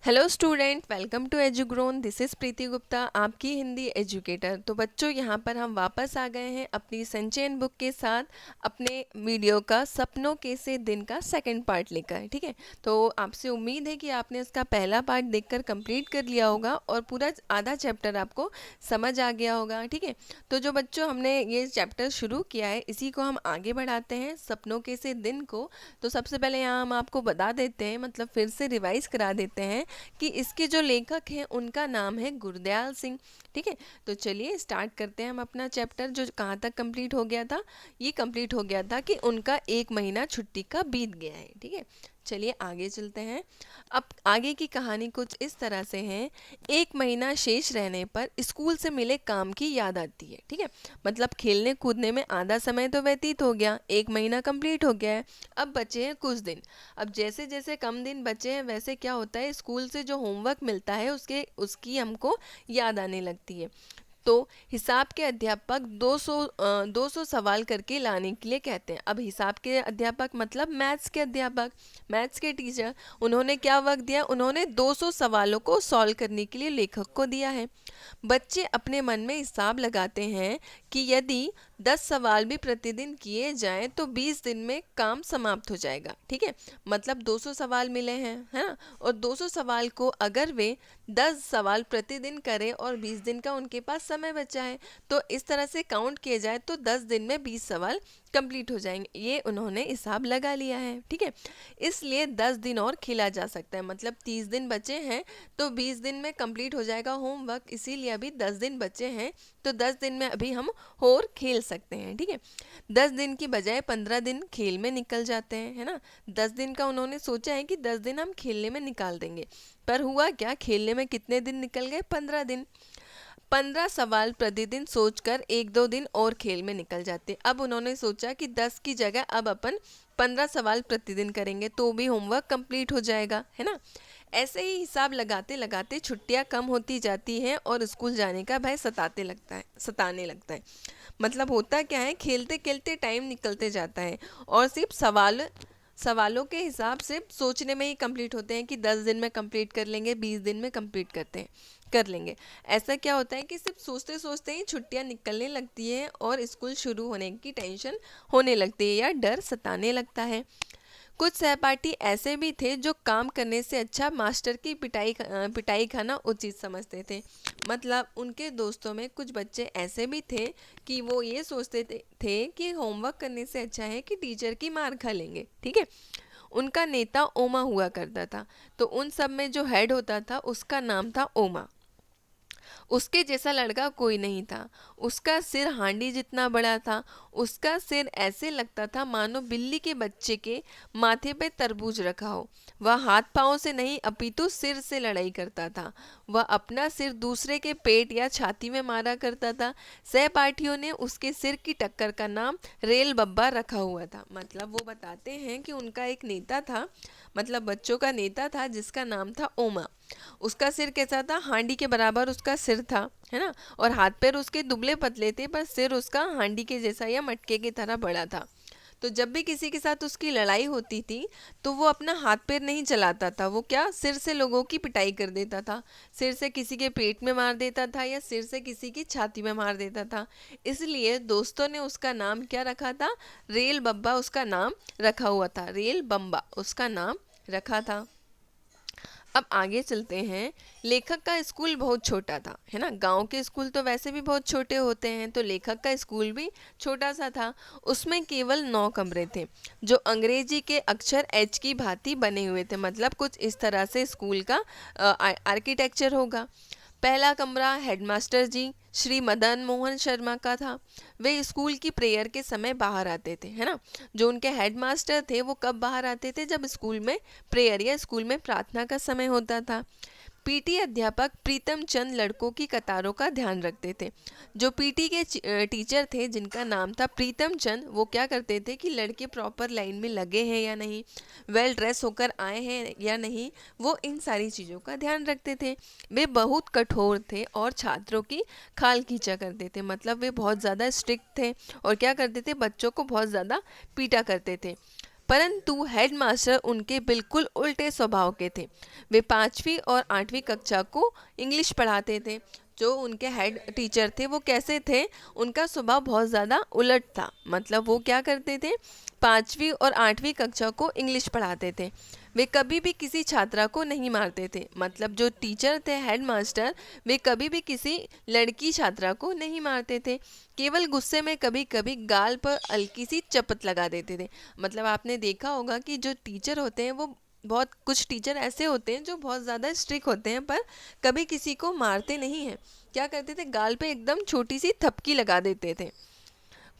Hello student, welcome to Edugrown. This is Preeti Gupta, आपकी Hindi educator. तो बच्चों, यहाँ पर हम वापस आ गए हैं अपनी संचयन बुक के साथ अपने वीडियो का सपनों के से दिन का सेकंड पार्ट लेकर। ठीक है, तो आपसे उम्मीद है कि आपने इसका पहला पार्ट देखकर कंप्लीट कर लिया होगा और पूरा आधा चैप्टर आपको समझ आ गया होगा। ठीक है, तो जो बच्चों हमने ये चैप्टर शुरू किया है, इसी को हम आगे बढ़ाते हैं, सपनों के से दिन को। तो सबसे पहले यहाँ हम आपको बता देते हैं, मतलब फिर से रिवाइज करा देते हैं कि इसके जो लेखक हैं उनका नाम है गुरदयाल सिंह। ठीक है, तो चलिए स्टार्ट करते हैं हम अपना चैप्टर। जो कहाँ तक कंप्लीट हो गया था, ये कंप्लीट हो गया था कि उनका 1 महीना छुट्टी का बीत गया है। ठीक है, चलिए आगे चलते हैं। अब आगे की कहानी कुछ इस तरह से है। 1 महीना शेष रहने पर स्कूल से मिले काम की याद आती है। ठीक है, मतलब खेलने कूदने में आधा समय तो व्यतीत हो गया, 1 महीना कंप्लीट हो गया है, अब बचे हैं कुछ दिन। अब जैसे जैसे कम दिन बचे हैं वैसे क्या होता है, स्कूल से जो होमवर्क मिलता है उसकी हमको याद आने लगती है। तो हिसाब के अध्यापक 200 सवाल करके लाने के लिए कहते हैं। अब हिसाब के अध्यापक मतलब मैथ्स के अध्यापक, मैथ्स के टीचर, उन्होंने क्या वर्क दिया, उन्होंने 200 सवालों को सॉल्व करने के लिए लेखक को दिया है। बच्चे अपने मन में हिसाब लगाते हैं कि यदि 10 सवाल भी प्रतिदिन किए जाएं तो 20 दिन में काम समाप्त हो जाएगा। ठीक है, मतलब 200 सवाल मिले हैं, है ना, और 200 सवाल को अगर वे 10 सवाल प्रतिदिन करें और 20 दिन का उनके पास समय बचा है, तो इस तरह से काउंट किए जाए तो 10 दिन में 20 सवाल कंप्लीट हो जाएंगे। ये उन्होंने हिसाब लगा लिया है। ठीक है, इसलिए 10 दिन और खेला जा सकता है, मतलब 30 दिन बचे हैं तो 20 दिन में कंप्लीट हो जाएगा होमवर्क, इसीलिए अभी 10 दिन बचे हैं तो 10 दिन में अभी हम और खेल सकते हैं। ठीक है, 10 दिन की बजाय 15 दिन खेल में निकल जाते हैं, है ना। 10 दिन का उन्होंने सोचा है कि 10 दिन हम खेलने में निकाल देंगे, पर हुआ क्या, खेलने में कितने दिन निकल गए, 15 दिन। 15 सवाल प्रतिदिन सोचकर 1-2 दिन और खेल में निकल जाते। अब उन्होंने सोचा कि 10 की जगह अब अपन 15 सवाल प्रतिदिन करेंगे तो भी होमवर्क कंप्लीट हो जाएगा, है ना। ऐसे ही हिसाब लगाते लगाते छुट्टियां कम होती जाती हैं और स्कूल जाने का भय सताने लगता है। मतलब होता क्या है, खेलते खेलते टाइम निकलते जाता है और सिर्फ सवालों के हिसाब से सोचने में ही कंप्लीट होते हैं कि 10 दिन में कंप्लीट कर लेंगे, 20 दिन में कंप्लीट कर लेंगे। ऐसा क्या होता है कि सिर्फ सोचते सोचते ही छुट्टियां निकलने लगती है और स्कूल शुरू होने की टेंशन होने लगती है या डर सताने लगता है। कुछ सहपाठी ऐसे भी थे जो काम करने से अच्छा मास्टर की पिटाई खाना उचित समझते थे। मतलब उनके दोस्तों में कुछ बच्चे ऐसे भी थे कि वो ये सोचते थे कि होमवर्क करने से अच्छा है कि टीचर की मार खा लेंगे। ठीक है, उनका नेता ओमा हुआ करता था, तो उन सब में जो हेड होता था उसका नाम था ओमा। उसके जैसा लड़का कोई नहीं था। उसका सिर हांडी जितना बड़ा था। उसका सिर ऐसे लगता था मानो बिल्ली के बच्चे के माथे पे तरबूज रखा हो। वह हाथ पांव से नहीं अपितु सिर से लड़ाई करता था। वह अपना सिर दूसरे के पेट या छाती में मारा करता था। सहपाठियों ने उसके सिर की टक्कर का नाम रेल बब्बा रखा हुआ था। मतलब वो बताते हैं कि उनका एक नेता था, मतलब बच्चों का नेता था जिसका नाम था ओमा। उसका सिर कैसा था, हांडी के बराबर उसका सिर था, है ना, और हाथ पैर उसके दुबले पतले थे, पर सिर उसका हांडी के जैसा या मटके की तरह बड़ा था। तो जब भी किसी के साथ उसकी लड़ाई होती थी तो वो अपना हाथ पैर नहीं चलाता था, वो क्या, सिर से लोगों की पिटाई कर देता था। सिर से किसी के पेट में मार देता था या सिर से किसी की छाती में मार देता था। इसलिए दोस्तों ने उसका नाम क्या रखा था, रेल बब्बा उसका नाम रखा हुआ था, रेल बम्बा उसका नाम रखा था। अब आगे चलते हैं। लेखक का स्कूल बहुत छोटा था, है ना। गांव के स्कूल तो वैसे भी बहुत छोटे होते हैं, तो लेखक का स्कूल भी छोटा सा था। उसमें केवल 9 कमरे थे जो अंग्रेजी के अक्षर एच की भांति बने हुए थे। मतलब कुछ इस तरह से स्कूल का आर्किटेक्चर होगा। पहला कमरा हेडमास्टर जी श्री मदन मोहन शर्मा का था। वे स्कूल की प्रेयर के समय बाहर आते थे, है ना। जो उनके हेडमास्टर थे वो कब बाहर आते थे, जब स्कूल में प्रेयर या स्कूल में प्रार्थना का समय होता था। पीटी अध्यापक प्रीतम चंद लड़कों की कतारों का ध्यान रखते थे। जो पीटी के टीचर थे जिनका नाम था प्रीतम चंद, वो क्या करते थे कि लड़के प्रॉपर लाइन में लगे हैं या नहीं, वेल ड्रेस होकर आए हैं या नहीं, वो इन सारी चीज़ों का ध्यान रखते थे। वे बहुत कठोर थे और छात्रों की खाल खींचा करते थे। मतलब वे बहुत ज़्यादा स्ट्रिक्ट थे और क्या करते थे, बच्चों को बहुत ज़्यादा पीटा करते थे। परंतु हेडमास्टर उनके बिल्कुल उल्टे स्वभाव के थे। वे 5वीं और 8वीं कक्षा को इंग्लिश पढ़ाते थे। जो उनके हेड टीचर थे वो कैसे थे, उनका स्वभाव बहुत ज़्यादा उलट था। मतलब वो क्या करते थे, 5वीं और 8वीं कक्षा को इंग्लिश पढ़ाते थे। वे कभी भी किसी छात्रा को नहीं मारते थे। मतलब जो टीचर थे हेड मास्टर, वे कभी भी किसी लड़की छात्रा को नहीं मारते थे। केवल गुस्से में कभी कभी गाल पर हल्की सी चपत लगा देते थे। मतलब आपने देखा होगा कि जो टीचर होते हैं वो बहुत, कुछ टीचर ऐसे होते हैं जो बहुत ज़्यादा स्ट्रिक्ट होते हैं पर कभी किसी को मारते नहीं हैं। क्या करते थे, गाल पे एकदम छोटी सी थपकी लगा देते थे।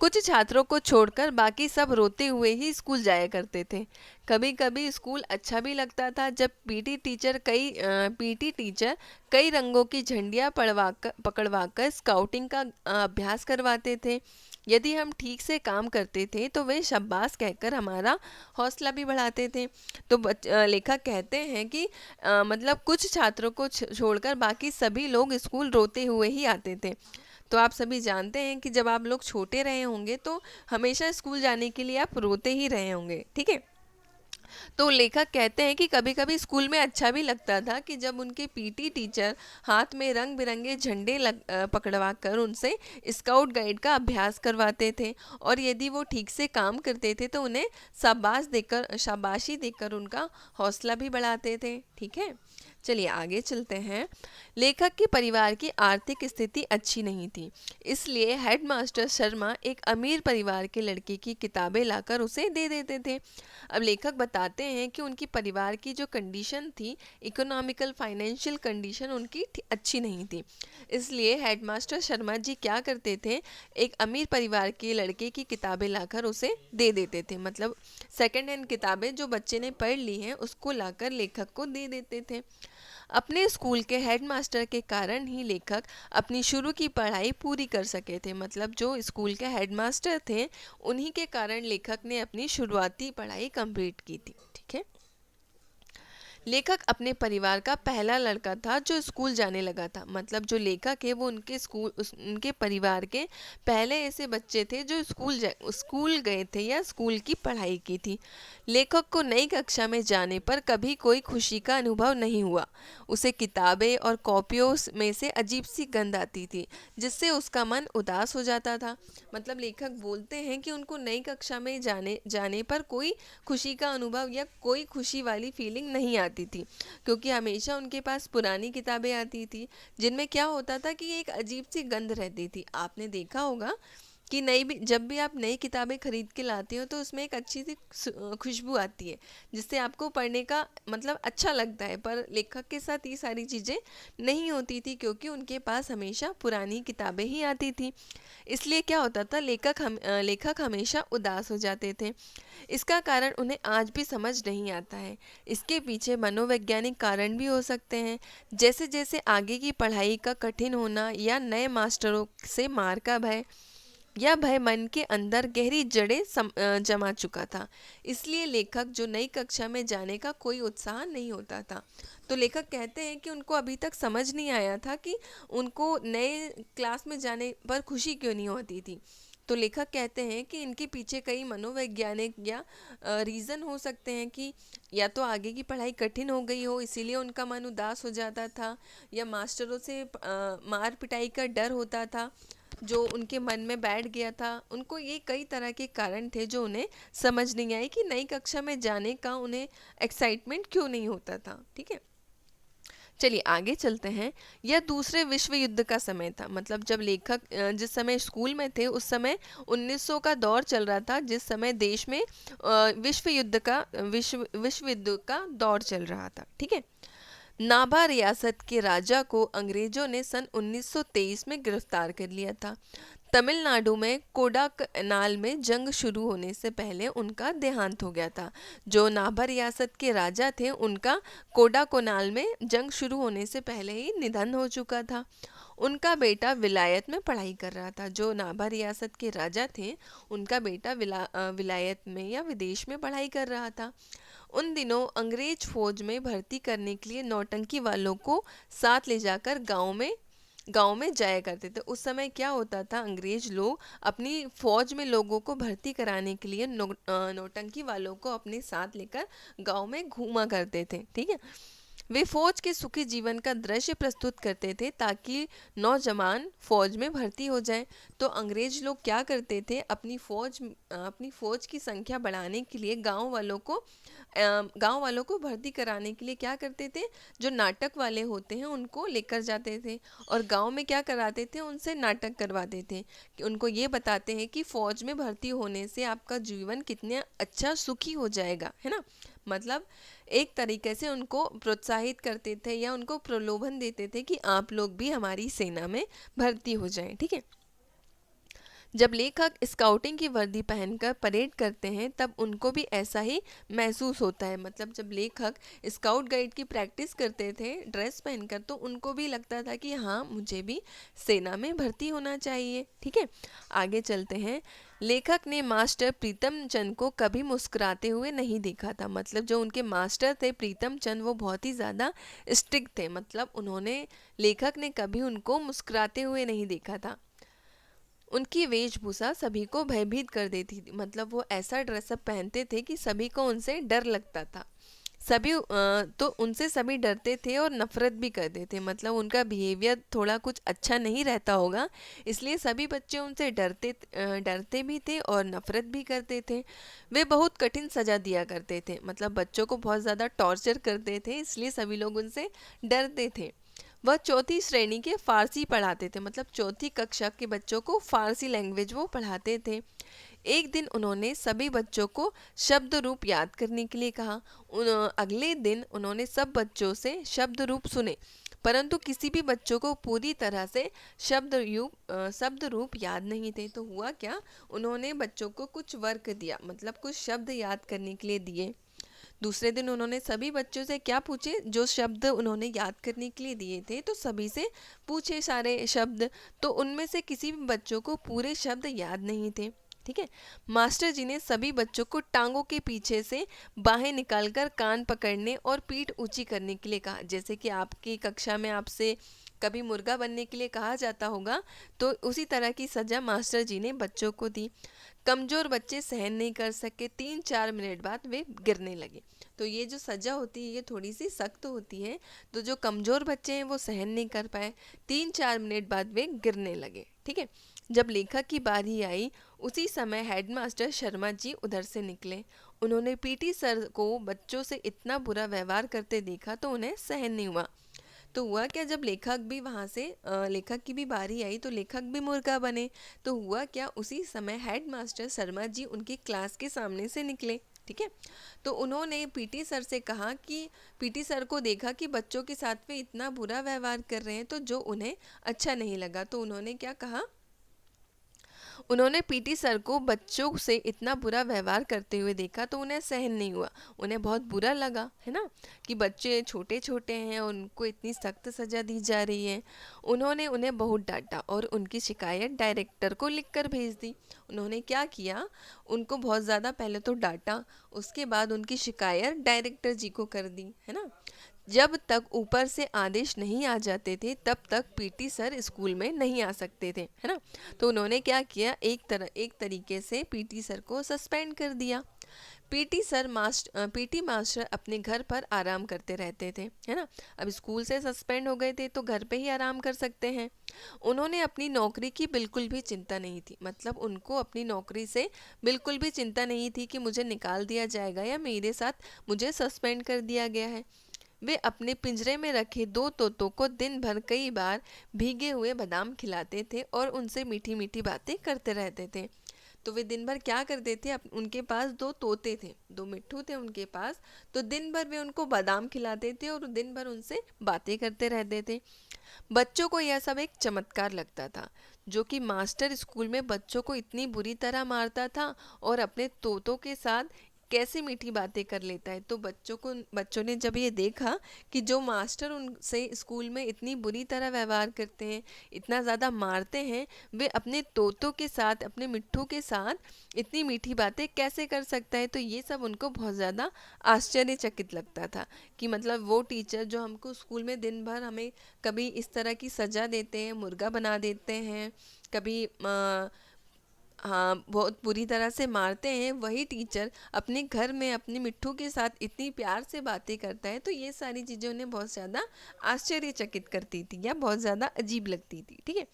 कुछ छात्रों को छोड़कर बाकी सब रोते हुए ही स्कूल जाया करते थे। कभी कभी स्कूल अच्छा भी लगता था जब पीटी टीचर कई रंगों की झंडियाँ पकड़वाकर स्काउटिंग का अभ्यास करवाते थे। यदि हम ठीक से काम करते थे तो वे शाबाश कहकर हमारा हौसला भी बढ़ाते थे। तो लेखक कहते हैं कि मतलब कुछ छात्रों को छोड़कर बाकी सभी लोग स्कूल रोते हुए ही आते थे। तो आप सभी जानते हैं कि जब आप लोग छोटे रहे होंगे तो हमेशा स्कूल जाने के लिए आप रोते ही रहे होंगे, ठीक है। तो लेखक कहते हैं कि कभी कभी स्कूल में अच्छा भी लगता था कि जब उनके पीटी टीचर हाथ में रंग बिरंगे झंडे पकड़वा कर उनसे स्काउट गाइड का अभ्यास करवाते थे, और यदि वो ठीक से काम करते थे तो उन्हें शाबाशी देकर उनका हौसला भी बढ़ाते थे, ठीक है। चलिए आगे चलते हैं। लेखक के परिवार की आर्थिक स्थिति अच्छी नहीं थी, इसलिए हेडमास्टर शर्मा एक अमीर परिवार के लड़के की किताबें लाकर उसे दे देते थे। अब लेखक बताते हैं कि उनकी परिवार की जो कंडीशन थी, इकोनॉमिकल फाइनेंशियल कंडीशन उनकी अच्छी नहीं थी, इसलिए हेडमास्टर शर्मा जी क्या करते थे, एक अमीर परिवार के लड़के की किताबें लाकर उसे दे देते थे। मतलब सेकेंड हैंड किताबें जो बच्चे ने पढ़ ली हैं उसको लाकर लेखक को दे देते थे। अपने स्कूल के हेडमास्टर के कारण ही लेखक अपनी शुरू की पढ़ाई पूरी कर सके थे। मतलब जो स्कूल के हेडमास्टर थे उन्हीं के कारण लेखक ने अपनी शुरुआती पढ़ाई कंप्लीट की थी, ठीक है। लेखक अपने परिवार का पहला लड़का था जो स्कूल जाने लगा था। मतलब जो लेखक है वो उनके परिवार के पहले ऐसे बच्चे थे जो स्कूल गए थे या स्कूल की पढ़ाई की थी। लेखक को नई कक्षा में जाने पर कभी कोई खुशी का अनुभव नहीं हुआ। उसे किताबें और कॉपियों में से अजीब सी गंध आती थी जिससे उसका मन उदास हो जाता था। मतलब लेखक बोलते हैं कि उनको नई कक्षा में जाने पर कोई खुशी का अनुभव या कोई खुशी वाली फीलिंग नहीं आती थी, क्योंकि हमेशा उनके पास पुरानी किताबें आती थी जिनमें क्या होता था कि एक अजीब सी गंध रहती थी। आपने देखा होगा कि जब भी आप नई किताबें खरीद के लाते हो तो उसमें एक अच्छी सी खुशबू आती है जिससे आपको पढ़ने का मतलब अच्छा लगता है। पर लेखक के साथ ये सारी चीज़ें नहीं होती थी क्योंकि उनके पास हमेशा पुरानी किताबें ही आती थी। इसलिए क्या होता था, लेखक हमेशा उदास हो जाते थे। इसका कारण उन्हें आज भी समझ नहीं आता है। इसके पीछे मनोवैज्ञानिक कारण भी हो सकते हैं, जैसे जैसे आगे की पढ़ाई का कठिन होना या नए मास्टरों से मार का भय। यह भय मन के अंदर गहरी जड़ें जमा चुका था, इसलिए लेखक जो नई कक्षा में जाने का कोई उत्साह नहीं होता था। तो लेखक कहते हैं कि उनको अभी तक समझ नहीं आया था कि उनको नए क्लास में जाने पर खुशी क्यों नहीं होती थी। तो लेखक कहते हैं कि इनके पीछे कई मनोवैज्ञानिक या रीज़न हो सकते हैं कि या तो आगे की पढ़ाई कठिन हो गई हो इसीलिए उनका मन उदास हो जाता था, या मास्टरों से मार पिटाई का डर होता था जो उनके मन में बैठ गया था। उनको ये कई तरह के कारण थे जो उन्हें समझ नहीं आए कि नई कक्षा में जाने का उन्हें एक्साइटमेंट क्यों नहीं होता था, ठीक है। चलिए आगे चलते हैं। यह दूसरे विश्व युद्ध का समय था। मतलब जब लेखक जिस समय स्कूल में थे उस समय 1900 का दौर चल रहा था, जिस समय देश में विश्व युद्ध का दौर चल रहा था, ठीक है। नाभा रियासत के राजा को अंग्रेजों ने सन 1923 में गिरफ्तार कर लिया था। तमिलनाडु में कोडाकनाल में जंग शुरू होने से पहले उनका देहांत हो गया था। जो नाभा रियासत के राजा थे उनका कोडाकनाल में जंग शुरू होने से पहले ही निधन हो चुका था। उनका बेटा विलायत में पढ़ाई कर रहा था। जो नाभा रियासत के राजा थे उनका बेटा विलायत में या विदेश में पढ़ाई कर रहा था। उन दिनों अंग्रेज फौज में भर्ती करने के लिए नौटंकी वालों को साथ ले जाकर गांव में जाया करते थे। उस समय क्या होता था, अंग्रेज लोग अपनी फौज में लोगों को भर्ती कराने के लिए नौटंकी वालों को अपने साथ लेकर गांव में घूमा करते थे। ठीक है, वे फौज के सुखी जीवन का दृश्य प्रस्तुत करते थे ताकि नौजवान फौज में भर्ती हो जाएं। तो अंग्रेज लोग क्या करते थे, अपनी फौज की संख्या बढ़ाने के लिए गांव वालों को भर्ती कराने के लिए क्या करते थे, जो नाटक वाले होते हैं उनको लेकर जाते थे और गांव में क्या कराते थे, उनसे नाटक करवाते थे कि उनको ये बताते हैं कि फौज में भर्ती होने से आपका जीवन कितना अच्छा सुखी हो जाएगा, है ना। मतलब एक तरीके से उनको प्रोत्साहित करते थे या उनको प्रलोभन देते थे कि आप लोग भी हमारी सेना में भर्ती हो जाएं। ठीक है, जब लेखक स्काउटिंग की वर्दी पहनकर परेड करते हैं तब उनको भी ऐसा ही महसूस होता है। मतलब जब लेखक स्काउट गाइड की प्रैक्टिस करते थे ड्रेस पहनकर, तो उनको भी लगता था कि हाँ, मुझे भी सेना में भर्ती होना चाहिए। ठीक है, आगे चलते हैं। लेखक ने मास्टर प्रीतम चंद को कभी मुस्कुराते हुए नहीं देखा था। मतलब जो उनके मास्टर थे प्रीतम चंद, वो बहुत ही ज़्यादा स्ट्रिक्ट थे। मतलब लेखक ने कभी उनको मुस्कुराते हुए नहीं देखा था। उनकी वेशभूषा सभी को भयभीत कर देती थी। मतलब वो ऐसा ड्रेसअप पहनते थे कि सभी को उनसे डर लगता था। तो उनसे सभी डरते थे और नफरत भी करते थे। मतलब उनका बिहेवियर थोड़ा कुछ अच्छा नहीं रहता होगा, इसलिए सभी बच्चे उनसे डरते भी थे और नफरत भी करते थे। वे बहुत कठिन सज़ा दिया करते थे। मतलब बच्चों को बहुत ज़्यादा टॉर्चर करते थे, इसलिए सभी लोग उनसे डरते थे। वह चौथी श्रेणी के फारसी पढ़ाते थे। मतलब चौथी कक्षा के बच्चों को फारसी लैंग्वेज वो पढ़ाते थे। एक दिन उन्होंने सभी बच्चों को शब्द रूप याद करने के लिए कहा। अगले दिन उन्होंने सब बच्चों से शब्द रूप सुने, परंतु किसी भी बच्चों को पूरी तरह से शब्द रूप याद नहीं थे। तो हुआ क्या, उन्होंने बच्चों को कुछ वर्क दिया, मतलब कुछ शब्द याद करने के लिए दिए। दूसरे दिन उन्होंने सभी बच्चों से क्या पूछे, जो शब्द उन्होंने याद करने के लिए दिए थे, तो सभी से पूछे सारे शब्द। तो उनमें से किसी भी बच्चों को पूरे शब्द याद नहीं थे। ठीक है, मास्टर जी ने सभी बच्चों को टांगों के पीछे से बाहें निकालकर कान पकड़ने और पीठ ऊंची करने के लिए कहा। जैसे कि आपकी कक्षा में आपसे कभी मुर्गा बनने के लिए कहा जाता होगा, तो उसी तरह की सजा मास्टर जी ने बच्चों को दी। कमज़ोर बच्चे सहन नहीं कर सके, 3-4 मिनट बाद वे गिरने लगे। तो ये जो सज़ा होती है ये थोड़ी सी सख्त होती है। तो जो कमज़ोर बच्चे हैं वो सहन नहीं कर पाए, 3-4 मिनट बाद वे गिरने लगे। ठीक है, जब लेखक की बारी आई उसी समय हेडमास्टर शर्मा जी उधर से निकले। उन्होंने पीटी सर को बच्चों से इतना बुरा व्यवहार करते देखा तो उन्हें सहन नहीं हुआ। तो हुआ क्या, जब लेखक की भी बारी आई तो लेखक भी मुर्गा बने। तो हुआ क्या, उसी समय हेडमास्टर शर्मा जी उनकी क्लास के सामने से निकले। ठीक है, तो उन्होंने पीटी सर से कहा कि पीटी सर को देखा कि बच्चों के साथ वे इतना बुरा व्यवहार कर रहे हैं, तो जो उन्हें अच्छा नहीं लगा। तो उन्होंने क्या कहा, उन्होंने पीटी सर को बच्चों से इतना बुरा व्यवहार करते हुए देखा तो उन्हें सहन नहीं हुआ। उन्हें बहुत बुरा लगा, है ना, कि बच्चे छोटे छोटे हैं और उनको इतनी सख्त सज़ा दी जा रही है। उन्होंने उन्हें बहुत डांटा और उनकी शिकायत डायरेक्टर को लिखकर भेज दी। उन्होंने क्या किया, उनको बहुत ज़्यादा पहले तो डांटा, उसके बाद उनकी शिकायत डायरेक्टर जी को कर दी, है ना। जब तक ऊपर से आदेश नहीं आ जाते थे तब तक पीटी सर स्कूल में नहीं आ सकते थे, है ना। तो उन्होंने क्या किया, एक तरीके से पीटी सर को सस्पेंड कर दिया। पीटी मास्टर अपने घर पर आराम करते रहते थे, है ना। अब स्कूल से सस्पेंड हो गए थे तो घर पे ही आराम कर सकते हैं। उन्होंने अपनी नौकरी की बिल्कुल भी चिंता नहीं थी। मतलब उनको अपनी नौकरी से बिल्कुल भी चिंता नहीं थी कि मुझे निकाल दिया जाएगा या मेरे साथ मुझे सस्पेंड कर दिया गया है। वे अपने पिंजरे में रखे 2 तोतों को दिन भर कई बार भीगे हुए बादाम खिलाते थे और उनसे मीठी मीठी बातें करते रहते थे। तो वे दिन भर क्या करते थे, उनके पास 2 तोते थे, 2 मिट्ठू थे उनके पास। तो दिन भर वे उनको बादाम खिलाते थे और दिन भर उनसे बातें करते रहते थे। बच्चों को यह सब एक चमत्कार लगता था, जो कि मास्टर स्कूल में बच्चों को इतनी बुरी तरह मारता था और अपने तोतों के साथ कैसी मीठी बातें कर लेता है। तो बच्चों ने जब ये देखा कि जो मास्टर उनसे स्कूल में इतनी बुरी तरह व्यवहार करते हैं, इतना ज़्यादा मारते हैं, वे अपने तोतों के साथ, अपने मिट्ठू के साथ इतनी मीठी बातें कैसे कर सकता है। तो ये सब उनको बहुत ज़्यादा आश्चर्यचकित लगता था कि मतलब वो टीचर जो हमको स्कूल में दिन भर हमें कभी इस तरह की सज़ा देते हैं, मुर्गा बना देते हैं, कभी हाँ बहुत बुरी तरह से मारते हैं, वही टीचर अपने घर में अपने मिट्ठू के साथ इतनी प्यार से बातें करता है। तो ये सारी चीज़ें उन्हें बहुत ज़्यादा आश्चर्यचकित करती थी या बहुत ज़्यादा अजीब लगती थी। ठीक है,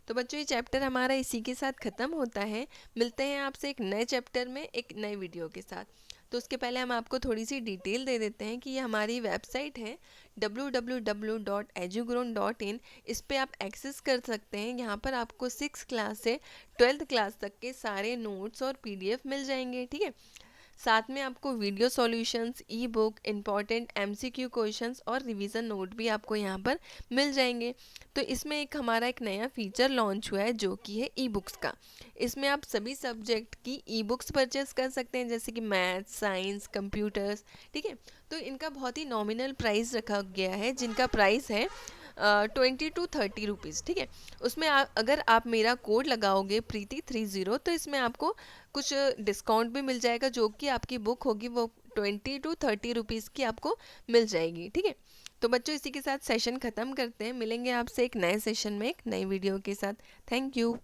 तो बच्चों ये चैप्टर हमारा इसी के साथ ख़त्म होता है। मिलते हैं आपसे एक नए चैप्टर में एक नए वीडियो के साथ। तो उसके पहले हम आपको थोड़ी सी डिटेल दे देते हैं कि ये हमारी वेबसाइट है www.edugrown.in। इस पे आप एक्सेस कर सकते हैं। यहाँ पर आपको 6 क्लास से 12th क्लास तक के सारे नोट्स और पीडीएफ मिल जाएंगे। ठीक है, साथ में आपको वीडियो सॉल्यूशंस, ई बुक, इम्पॉर्टेंट एमसीक्यू क्वेश्चंस और रिवीजन नोट भी आपको यहाँ पर मिल जाएंगे। तो इसमें हमारा एक नया फीचर लॉन्च हुआ है जो कि है ई बुक्स का। इसमें आप सभी सब्जेक्ट की ई बुक्स परचेस कर सकते हैं, जैसे कि मैथ, साइंस, कंप्यूटर्स। ठीक है, तो इनका बहुत ही नॉमिनल प्राइस रखा गया है, जिनका प्राइस है 20 to 30 रुपीज़। ठीक है, उसमें अगर आप मेरा कोड लगाओगे प्रीति30, तो इसमें आपको कुछ डिस्काउंट भी मिल जाएगा, जो कि आपकी बुक होगी वो 20 to 30 रुपीज़ की आपको मिल जाएगी। ठीक है, तो बच्चों इसी के साथ सेशन ख़त्म करते हैं। मिलेंगे आपसे एक नए सेशन में एक नई वीडियो के साथ। Thank you.